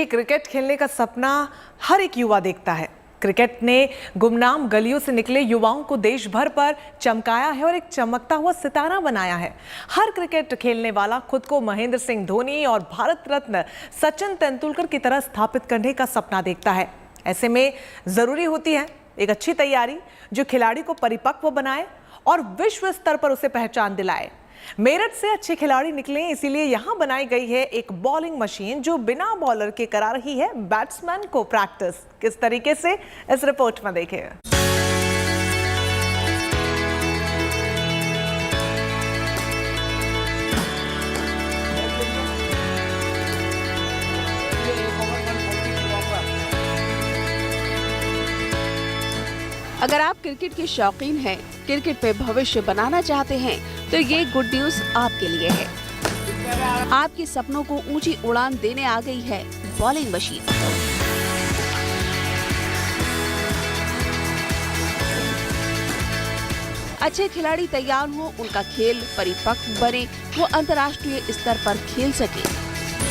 Cricket खेलने का सपना हर एक युवा देखता है। क्रिकेट ने गुमनाम गलियों से निकले युवाओं को देश भर पर चमकाया है और एक चमकता हुआ सितारा बनाया है। हर क्रिकेट खेलने वाला खुद को महेंद्र सिंह धोनी और भारत रत्न सचिन तेंदुलकर की तरह स्थापित करने का सपना देखता है। ऐसे में जरूरी होती है एक अच्छी तैयारी जो खिलाड़ी को परिपक्व बनाए और विश्व स्तर पर उसे पहचान दिलाए। मेरठ से अच्छे खिलाड़ी निकले, इसीलिए यहां बनाई गई है एक बॉलिंग मशीन जो बिना बॉलर के करा रही है बैट्समैन को प्रैक्टिस। किस तरीके से, इस रिपोर्ट में देखिए। अगर आप क्रिकेट के शौकीन हैं, क्रिकेट पे भविष्य बनाना चाहते हैं, तो ये गुड न्यूज आपके लिए है। आपके सपनों को ऊंची उड़ान देने आ गई है बॉलिंग मशीन। अच्छे खिलाड़ी तैयार हो, उनका खेल परिपक्व बने, वो अंतर्राष्ट्रीय स्तर पर खेल सके।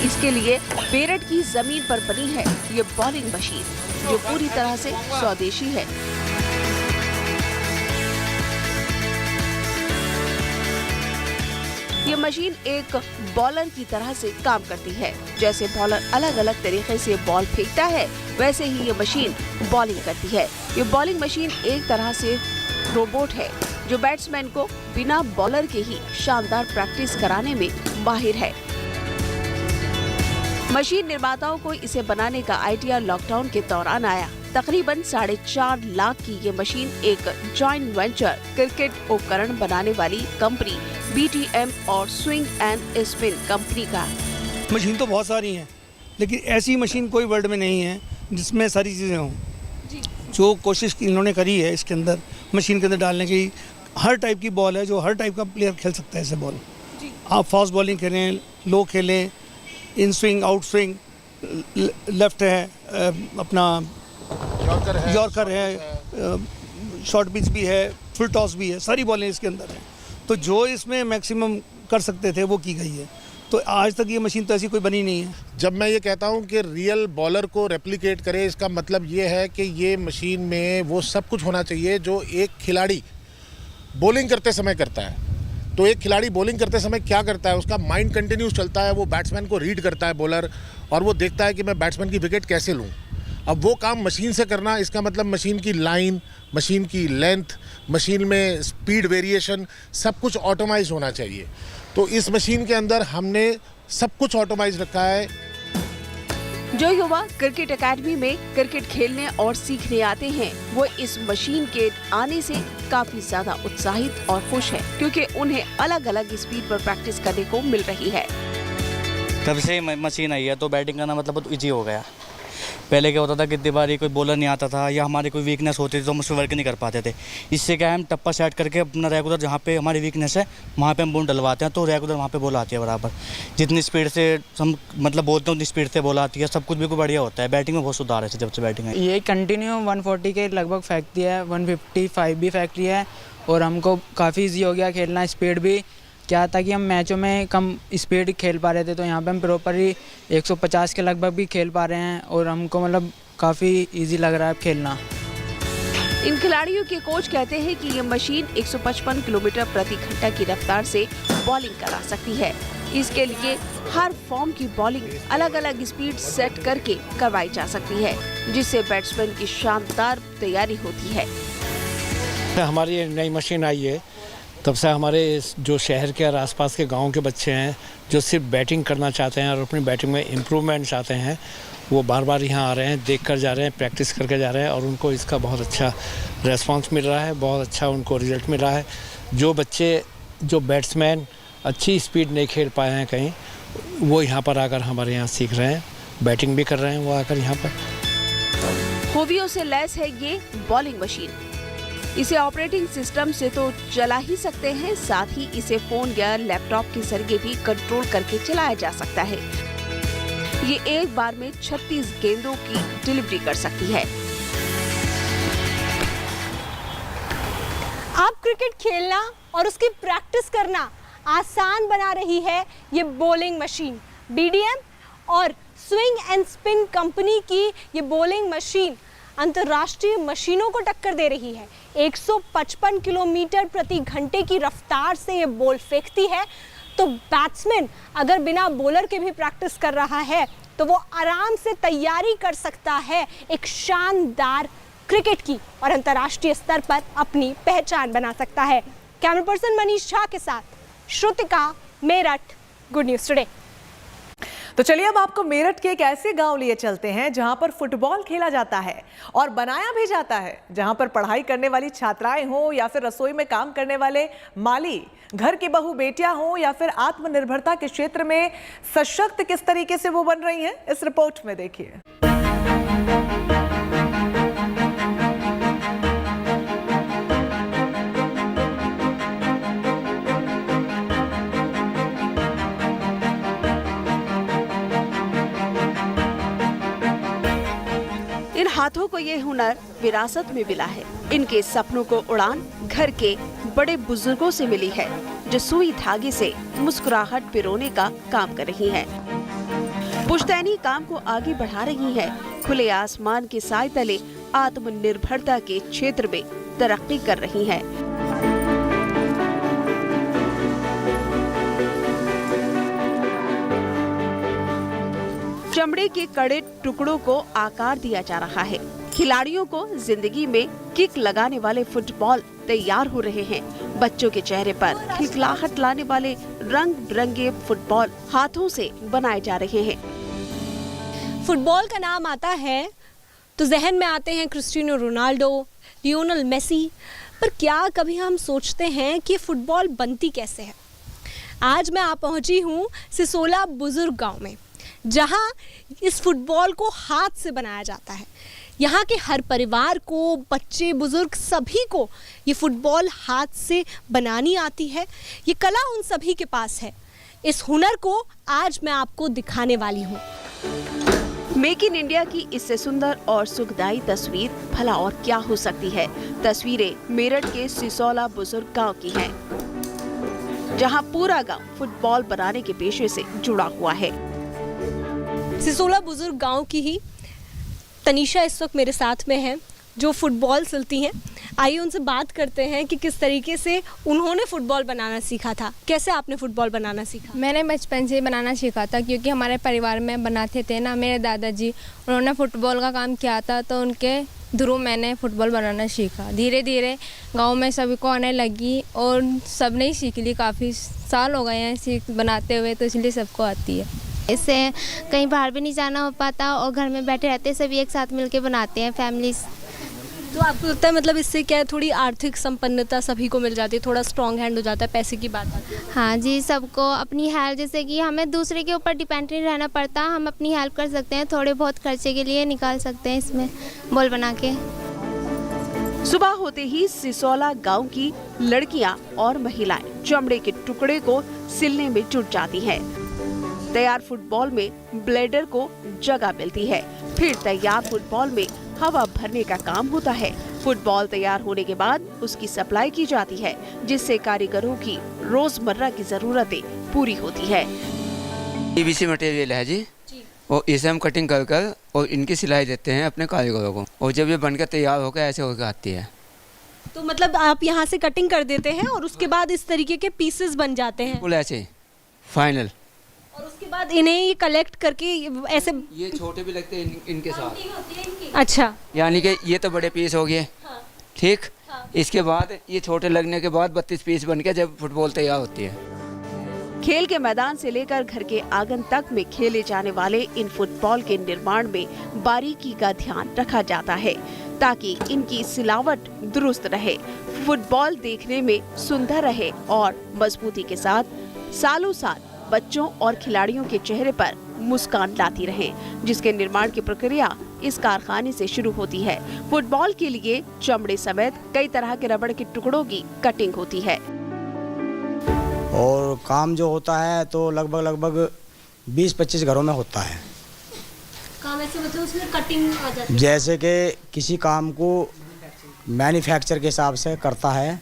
इसके लिए मेरठ की जमीन पर बनी है ये बॉलिंग मशीन, जो पूरी तरह से स्वदेशी है। ये मशीन एक बॉलर की तरह से काम करती है। जैसे बॉलर अलग अलग तरीके से बॉल फेंकता है, वैसे ही ये मशीन बॉलिंग करती है। ये बॉलिंग मशीन एक तरह से रोबोट है जो बैट्समैन को बिना बॉलर के ही शानदार प्रैक्टिस कराने में माहिर है। मशीन निर्माताओं को इसे बनाने का आइडिया लॉकडाउन के दौरान आया। तकरीबन 4.5 लाख की ये मशीन एक जॉइंट वेंचर क्रिकेट उपकरण बनाने वाली कंपनी BTM और स्विंग एंड स्पिन कंपनी का। मशीन तो बहुत सारी हैं, लेकिन ऐसी मशीन कोई वर्ल्ड में नहीं है जिसमें सारी चीज़ें हों। जो कोशिश इन्होंने करी है इसके अंदर मशीन के अंदर डालने की, हर टाइप की बॉल है जो हर टाइप का प्लेयर खेल सकता है। ऐसे बॉल आप फास्ट बॉलिंग खेलें, लो खेलें, in swing, out swing, left है, अपना यॉर्कर है, शॉर्ट पिच भी है, फुल टॉस भी है, सारी बॉलें इसके अंदर हैं। तो जो इसमें मैक्सिमम कर सकते थे वो की गई है। तो आज तक ये मशीन तो ऐसी कोई बनी नहीं है। जब मैं ये कहता हूँ कि रियल बॉलर को रेप्लिकेट करे, इसका मतलब ये है कि ये मशीन में वो सब कुछ होना चाहिए जो एक खिलाड़ी बॉलिंग करते समय करता है। तो एक खिलाड़ी बॉलिंग करते समय क्या करता है, उसका माइंड कंटिन्यूस चलता है, वो बैट्समैन को रीड करता है बॉलर, और वो देखता है कि मैं बैट्समैन की विकेट कैसे लूँ। अब वो काम मशीन से करना, इसका मतलब मशीन की लाइन, मशीन की लेंथ, मशीन में स्पीड वेरिएशन, सब कुछ ऑटोमाइज होना चाहिए। तो इस मशीन के अंदर हमने सब कुछ ऑटोमाइज रखा है। जो युवा क्रिकेट एकेडमी में क्रिकेट खेलने और सीखने आते हैं, वो इस मशीन के आने से काफी ज्यादा उत्साहित और खुश हैं, क्योंकि उन्हें अलग अलग स्पीड पर प्रैक्टिस करने को मिल रही है। तब से मशीन आई है तो बैटिंग करना मतलब बहुत ईजी हो गया। पहले क्या होता था, कितनी बार कोई बॉलर नहीं आता था या हमारी कोई वीकनेस होती थी तो हम उस पर वर्क नहीं कर पाते थे। इससे क्या है, हम टप्पा सेट करके अपना रेगुलर जहाँ पे हमारी वीकनेस है वहाँ पे हम बॉल डलवाते हैं, तो रेगुलर वहाँ पे बॉल आती है बराबर। जितनी स्पीड से हम मतलब बोलते हैं उतनी स्पीड से बॉल आती है, सब कुछ बिल्कुल बढ़िया होता है। बैटिंग में बहुत सुधार है जब से बैटिंग है। ये कंटिन्यू 140 के लगभग फेंकती है, 155 भी फेंक रही है, और हमको काफ़ी ईजी हो गया खेलना। स्पीड भी क्या था कि हम मैचों में कम स्पीड खेल पा रहे थे, तो यहाँ पे हम प्रॉपरली 150 के लगभग भी खेल पा रहे हैं, और हमको मतलब काफ़ी इजी लग रहा है खेलना। इन खिलाड़ियों के कोच कहते हैं कि ये मशीन 155 किलोमीटर प्रति घंटा की रफ्तार से बॉलिंग करा सकती है। इसके लिए हर फॉर्म की बॉलिंग अलग अलग स्पीड सेट करके करवाई जा सकती है, जिससे बैट्समैन की शानदार तैयारी होती है। हमारी ये नई मशीन आई है, तब से हमारे जो शहर के और आसपास के गांव के बच्चे हैं जो सिर्फ बैटिंग करना चाहते हैं और अपनी बैटिंग में इम्प्रूवमेंट चाहते हैं, वो बार बार यहाँ आ रहे हैं, देख कर जा रहे हैं, प्रैक्टिस करके जा रहे हैं, और उनको इसका बहुत अच्छा रेस्पॉन्स मिल रहा है, बहुत अच्छा उनको रिजल्ट मिल रहा है। जो बच्चे, जो बैट्समैन अच्छी स्पीड नहीं खेल पाए हैं कहीं, वो यहाँ पर आकर हमारे यहाँ सीख रहे हैं, बैटिंग भी कर रहे हैं वो आकर यहाँ पर। खूबियों से लैस है ये बॉलिंग मशीन। इसे ऑपरेटिंग सिस्टम से तो चला ही सकते हैं, साथ ही इसे फोन या लैपटॉप के जरिए भी कंट्रोल करके चलाया जा सकता है। ये एक बार में 36 गेंदों की डिलीवरी कर सकती है। आप क्रिकेट खेलना और उसकी प्रैक्टिस करना आसान बना रही है ये बॉलिंग मशीन। BDM और स्विंग एंड स्पिन कंपनी की ये बॉलिंग मशीन अंतर्राष्ट्रीय मशीनों को टक्कर दे रही है। 155 किलोमीटर प्रति घंटे की रफ्तार से ये बॉल फेंकती है, तो बैट्समैन अगर बिना बॉलर के भी प्रैक्टिस कर रहा है तो वो आराम से तैयारी कर सकता है एक शानदार क्रिकेट की और अंतर्राष्ट्रीय स्तर पर अपनी पहचान बना सकता है। कैमरा पर्सन मनीष झा के साथ Shrutika, Meerut, good news today. तो चलिए अब आपको मेरठ के एक ऐसे गांव लिए चलते हैं जहां पर फुटबॉल खेला जाता है और बनाया भी जाता है, जहां पर पढ़ाई करने वाली छात्राएं हों या फिर रसोई में काम करने वाले माली, घर की बहू बेटियां हों या फिर आत्मनिर्भरता के क्षेत्र में सशक्त किस तरीके से वो बन रही हैं, इस रिपोर्ट में देखिए। इन हाथों को ये हुनर विरासत में मिला है। इनके सपनों को उड़ान घर के बड़े बुजुर्गों से मिली है, जो सुई धागे से मुस्कुराहट पिरोने का काम कर रही हैं। पुश्तैनी काम को आगे बढ़ा रही है। खुले आसमान के साए तले आत्मनिर्भरता के क्षेत्र में तरक्की कर रही हैं। चमड़े के कड़े टुकड़ों को आकार दिया जा रहा है। खिलाड़ियों को जिंदगी में किक लगाने वाले फुटबॉल तैयार हो रहे हैं। बच्चों के चेहरे पर खिलखिलाहट लाने वाले रंग बिरंगे फुटबॉल हाथों से बनाए जा रहे हैं। फुटबॉल का नाम आता है तो जहन में आते हैं क्रिस्टियानो रोनाल्डो, लियोनेल मेसी, पर क्या कभी हम सोचते हैं कि फुटबॉल बनती कैसे है? आज मैं पहुंची हूँ सिसोला बुजुर्ग गांव में, जहां इस फुटबॉल को हाथ से बनाया जाता है। यहाँ के हर परिवार को, बच्चे बुजुर्ग सभी को ये फुटबॉल हाथ से बनानी आती है। ये कला उन सभी के पास है। इस हुनर को आज मैं आपको दिखाने वाली हूँ। मेक इन इंडिया की इससे सुंदर और सुखदायी तस्वीर भला और क्या हो सकती है। तस्वीरें मेरठ के सिसोला बुजुर्ग गांव की हैं, जहां पूरा गांव फुटबॉल बनाने के पेशे से जुड़ा हुआ है। सिसोला बुजुर्ग गांव की ही तनीषा इस वक्त मेरे साथ में है, जो फुटबॉल सिलती हैं। आइए उनसे बात करते हैं कि किस तरीके से उन्होंने फुटबॉल बनाना सीखा था। कैसे आपने फुटबॉल बनाना सीखा? मैंने बचपन से बनाना सीखा था, क्योंकि हमारे परिवार में बनाते थे ना। मेरे दादाजी उन्होंने फुटबॉल का काम किया था, तो उनके थ्रू मैंने फुटबॉल बनाना सीखा। धीरे धीरे गांव में सभी को आने लगी और सब ने ही सीख ली। काफ़ी साल हो गए हैं सीख बनाते हुए, तो इसलिए सबको आती है। इससे कहीं बाहर भी नहीं जाना हो पाता और घर में बैठे रहते सभी एक साथ मिलके बनाते हैं फैमिली। तो आपको लगता है मतलब इससे क्या है, थोड़ी आर्थिक संपन्नता सभी को मिल जाती है, थोड़ा स्ट्रॉन्ग हैंड हो जाता है, पैसे की बात आती है? हाँ जी, सबको अपनी हेल्प, जैसे कि हमें दूसरे के ऊपर डिपेंड नहीं रहना पड़ता, हम अपनी हेल्प कर सकते हैं, थोड़े बहुत खर्चे के लिए निकाल सकते हैं इसमें बॉल बना के। सुबह होते ही सिसोला गांव की लड़कियां और महिलाएं चमड़े के टुकड़े को सिलने में जुट जाती हैं। तैयार फुटबॉल में ब्लेडर को जगह मिलती है, फिर तैयार फुटबॉल में हवा भरने का काम होता है। फुटबॉल तैयार होने के बाद उसकी सप्लाई की जाती है, जिससे कारीगरों की रोजमर्रा की जरूरतें पूरी होती है। पीवीसी मटेरियल है जी, और इसे हम कटिंग कर कर और इनकी सिलाई देते हैं अपने कारीगरों को, और जब ये बनकर तैयार होकर ऐसे होकर आती है। तो मतलब आप यहाँ से कटिंग कर देते हैं और उसके बाद इस तरीके के पीसेस बन जाते हैं? बिल्कुल ऐसे फाइनल। और उसके बाद इन्हें ये कलेक्ट करके ऐसे, ये छोटे भी लगते हैं इनके साथ। अच्छा, यानी कि ये तो बड़े पीस हो गए, ठीक। इसके बाद ये छोटे लगने के बाद 32 पीस बन के जब फुटबॉल तैयार होती है। खेल के मैदान से लेकर घर के आंगन तक में खेले जाने वाले इन फुटबॉल के निर्माण में बारीकी का ध्यान रखा जाता है, ताकि इनकी सिलावट दुरुस्त रहे, फुटबॉल देखने में सुंदर रहे और मजबूती के साथ सालों साल बच्चों और खिलाड़ियों के चेहरे पर मुस्कान लाती रहे, जिसके निर्माण की प्रक्रिया इस कारखाने से शुरू होती है। फुटबॉल के लिए चमड़े समेत कई तरह के रबड़ के टुकड़ों की कटिंग होती है। और काम जो होता है तो लगभग 20-25 घरों में होता है। काम ऐसे मतलब उसमें कटिंग आ जाती है? जैसे कि किसी काम को मैन्युफैक्चर के हिसाब से करता है,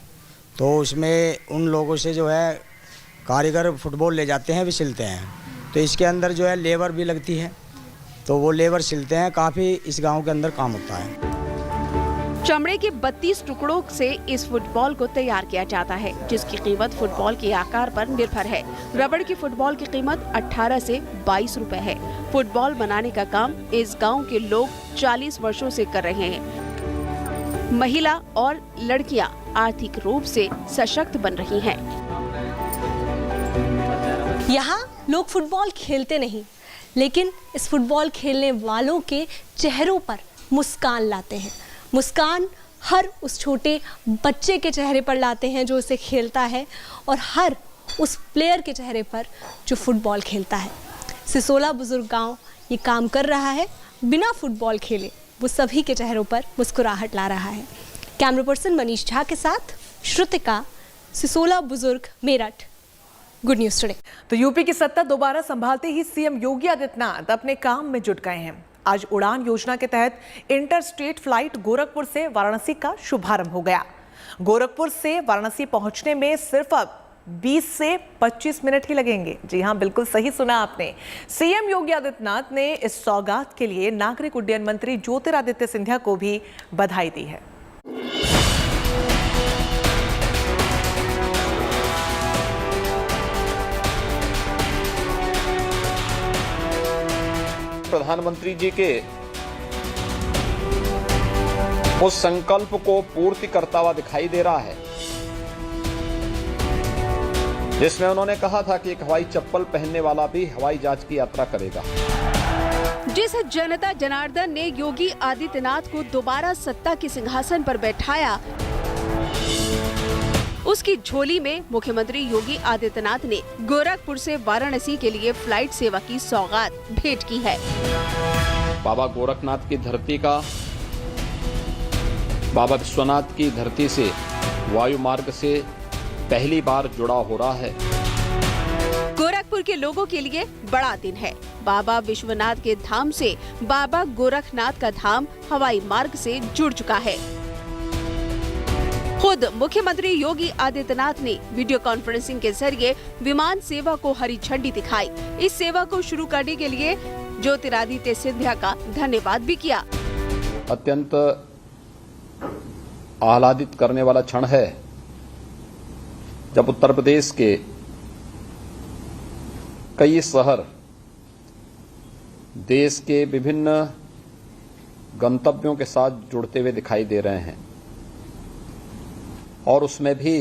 तो उसमें उन लोगों से जो है कारीगर फुटबॉल ले जाते हैं, भी सिलते हैं। तो इसके अंदर जो है लेबर भी लगती है, तो वो लेबर सिलते हैं, काफ़ी इस गांव के अंदर काम होता है। चमड़े के 32 टुकड़ों से इस फुटबॉल को तैयार किया जाता है, जिसकी कीमत फुटबॉल के आकार पर निर्भर है। रबड़ की फुटबॉल की कीमत 18 से 22 रुपए है। फुटबॉल बनाने का काम इस गांव के लोग 40 वर्षों से कर रहे हैं। महिला और लड़कियां आर्थिक रूप से सशक्त बन रही हैं। यहाँ लोग फुटबॉल खेलते नहीं, लेकिन इस फुटबॉल खेलने वालों के चेहरों पर मुस्कान लाते हैं। मुस्कान हर उस छोटे बच्चे के चेहरे पर लाते हैं जो इसे खेलता है, और हर उस प्लेयर के चेहरे पर जो फुटबॉल खेलता है। सिसोला बुजुर्ग गांव ये काम कर रहा है, बिना फुटबॉल खेले वो सभी के चेहरों पर मुस्कुराहट ला रहा है। कैमरा पर्सन मनीष झा के साथ श्रुतिका, सिसोला बुजुर्ग, मेरठ, गुड न्यूज़ टुडे। तो यूपी की सत्ता दोबारा संभालते ही सीएम योगी आदित्यनाथ अपने काम में जुट गए हैं। आज उड़ान योजना के तहत इंटर स्टेट फ्लाइट गोरखपुर से वाराणसी का शुभारंभ हो गया। गोरखपुर से वाराणसी पहुंचने में सिर्फ अब 20 से 25 मिनट ही लगेंगे। जी हां, बिल्कुल सही सुना आपने। सीएम योगी आदित्यनाथ ने इस सौगात के लिए नागरिक उड्डयन मंत्री ज्योतिरादित्य सिंधिया को भी बधाई दी है। प्रधानमंत्री जी के उस संकल्प को पूर्ति करता हुआ दिखाई दे रहा है, जिसमें उन्होंने कहा था कि एक हवाई चप्पल पहनने वाला भी हवाई जहाज की यात्रा करेगा। जिस जनता जनार्दन ने योगी आदित्यनाथ को दोबारा सत्ता के सिंहासन पर बैठाया, उसकी झोली में मुख्यमंत्री योगी आदित्यनाथ ने गोरखपुर से वाराणसी के लिए फ्लाइट सेवा की सौगात भेंट की है। बाबा गोरखनाथ की धरती का बाबा विश्वनाथ की धरती से वायु मार्ग से पहली बार जुड़ा हो रहा है। गोरखपुर के लोगों के लिए बड़ा दिन है। बाबा विश्वनाथ के धाम से बाबा गोरखनाथ का धाम हवाई मार्ग से जुड़ चुका है। खुद मुख्यमंत्री योगी आदित्यनाथ ने वीडियो कॉन्फ्रेंसिंग के जरिए विमान सेवा को हरी झंडी दिखाई। इस सेवा को शुरू करने के लिए ज्योतिरादित्य सिंधिया का धन्यवाद भी किया। अत्यंत आह्लादित करने वाला क्षण है जब उत्तर प्रदेश के कई शहर देश के विभिन्न गंतव्यों के साथ जुड़ते हुए दिखाई दे रहे हैं, और उसमें भी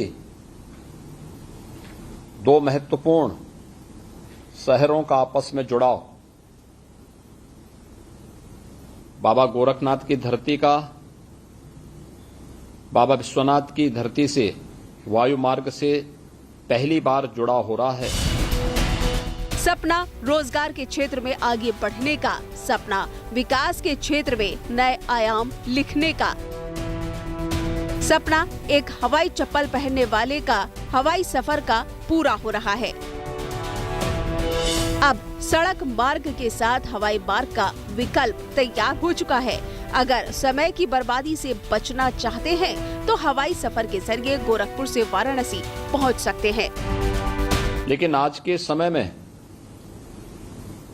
दो महत्वपूर्ण शहरों का आपस में जुड़ाव, बाबा गोरखनाथ की धरती का बाबा विश्वनाथ की धरती से वायु मार्ग से पहली बार जुड़ा हो रहा है। सपना रोजगार के क्षेत्र में आगे बढ़ने का, सपना विकास के क्षेत्र में नए आयाम लिखने का, सपना एक हवाई चप्पल पहनने वाले का हवाई सफर का पूरा हो रहा है। अब सड़क मार्ग के साथ हवाई मार्ग का विकल्प तैयार हो चुका है। अगर समय की बर्बादी से बचना चाहते हैं तो हवाई सफर के जरिए गोरखपुर से वाराणसी पहुंच सकते हैं। लेकिन आज के समय में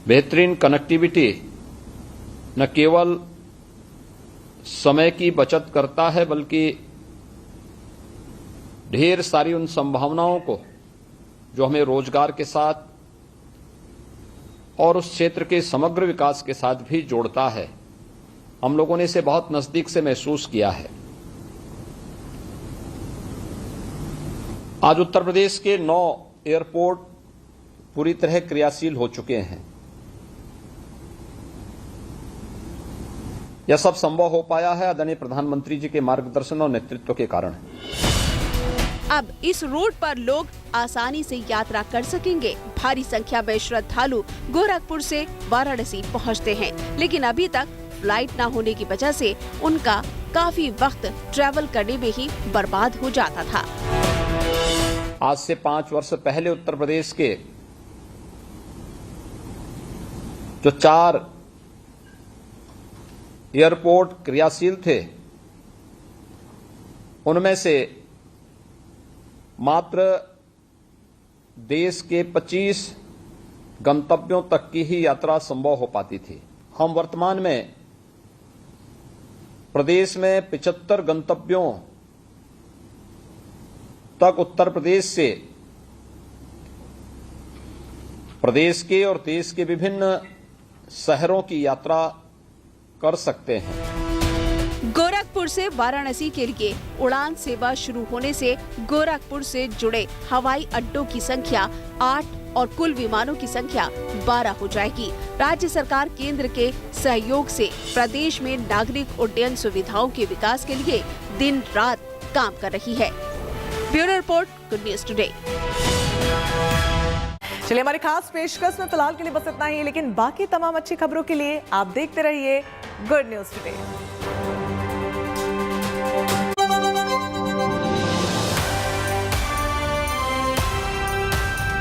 बेहतरीन कनेक्टिविटी न केवल समय की बचत करता है, बल्कि ढेर सारी उन संभावनाओं को जो हमें रोजगार के साथ और उस क्षेत्र के समग्र विकास के साथ भी जोड़ता है। हम लोगों ने इसे बहुत नजदीक से महसूस किया है। आज उत्तर प्रदेश के 9 एयरपोर्ट पूरी तरह क्रियाशील हो चुके हैं। यह सब संभव हो पाया है आदरणीय प्रधानमंत्री जी के मार्गदर्शन और नेतृत्व के कारण। अब इस रूट पर लोग आसानी से यात्रा कर सकेंगे। भारी संख्या में श्रद्धालु गोरखपुर से वाराणसी पहुंचते हैं, लेकिन अभी तक फ्लाइट न होने की वजह से उनका काफी वक्त ट्रैवल करने में ही बर्बाद हो जाता था। आज से 5 वर्ष पहले उत्तर प्रदेश के जो 4 एयरपोर्ट क्रियाशील थे, उनमें से मात्र देश के 25 गंतव्यों तक की ही यात्रा संभव हो पाती थी। हम वर्तमान में प्रदेश में 75 गंतव्यों तक उत्तर प्रदेश से प्रदेश के और देश के विभिन्न शहरों की यात्रा कर सकते हैं। गोरखपुर से वाराणसी के लिए उड़ान सेवा शुरू होने से गोरखपुर से जुड़े हवाई अड्डों की संख्या 8 और कुल विमानों की संख्या 12 हो जाएगी। राज्य सरकार केंद्र के सहयोग से प्रदेश में नागरिक उड्डयन सुविधाओं के विकास के लिए दिन रात काम कर रही है। Bureau report, good news today. चलिए, हमारी खास पेशकश में फिलहाल के लिए बस इतना ही, लेकिन बाकी तमाम अच्छी खबरों के लिए आप देखते रहिए गुड न्यूज टुडे।